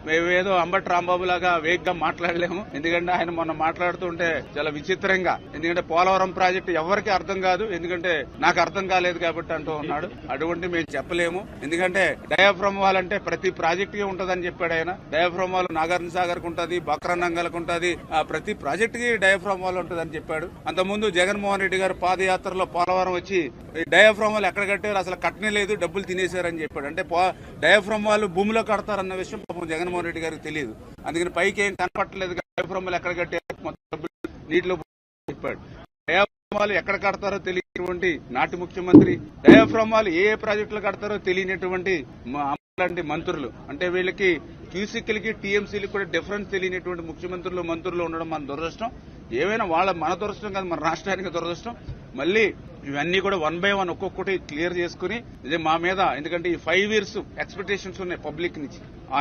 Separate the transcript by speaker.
Speaker 1: మేమేదో అంబటి రాంబాబు లాగా వేగ్గా మాట్లాడలేము. ఎందుకంటే ఆయన మొన్న మాట్లాడుతుంటే చాలా విచిత్రంగా, ఎందుకంటే పోలవరం ప్రాజెక్టు ఎవరికి అర్థం కాదు, ఎందుకంటే నాకు అర్థం కాలేదు కాబట్టి అంటూ ఉన్నాడు. అటువంటి మేము చెప్పలేము. ఎందుకంటే డయాఫ్రమ్ వాల్ అంటే ప్రతి ప్రాజెక్టుకి ఉంటదని చెప్పాడు ఆయన. డయాఫ్రమ్ వాల్ నాగార్జున సాగర్ కు ఉంటది, బక్రనంగల్కు ఉంటది, ప్రతి ప్రాజెక్టుకి డయాఫ్రమ్ వాల్ ఉంటదని చెప్పాడు. అంతకుముందు జగన్మోహన్ రెడ్డి గారు పాదయాత్రలో పోలవరం వచ్చి డయాఫ్రమ్ వాల్ ఎక్కడ కట్టారు, అసలు కట్టనే లేదు, డబ్బులు తినేశారని చెప్పాడు. అంటే డయాఫ్రమ్ వాల్ భూమిలో కడతారన్న విషయం పాపం జగన్మోహన్ రెడ్డి గారికి తెలియదు. అందుకని పైకి ఏం కనపట్టలేదు, డయాఫ్రమ్ వాల్ ఎక్కడ కట్టారు, మొత్తం నీటిలో చెప్పాడు. డయాఫ్రమ్ వాల్ ఎక్కడ కడతారో తెలియనటువంటి నాటి ముఖ్యమంత్రి, డయాఫ్రమ్ వాల్ ఏ ప్రాజెక్టులు కడతారో తెలియనటువంటి లాంటి మంత్రులు, అంటే వీళ్ళకి క్యూసిక్లకి టీఎంసీలకి కూడా డిఫరెన్స్ తెలియనటువంటి ముఖ్యమంత్రులు మంత్రులు ఉండడం మన దురదృష్టం. ఏమైనా మన దురదృష్టం కాదు, మన రాష్ట్రానికి దురదృష్టం. మళ్ళీ ఇవన్నీ కూడా 1 by 1 ఒక్కొక్కటి క్లియర్ చేసుకుని, ఇది మా మీద, ఎందుకంటే ఈ 5 years ఎక్స్పెక్టేషన్స్ ఉన్నాయి పబ్లిక్ నుంచి. ఆ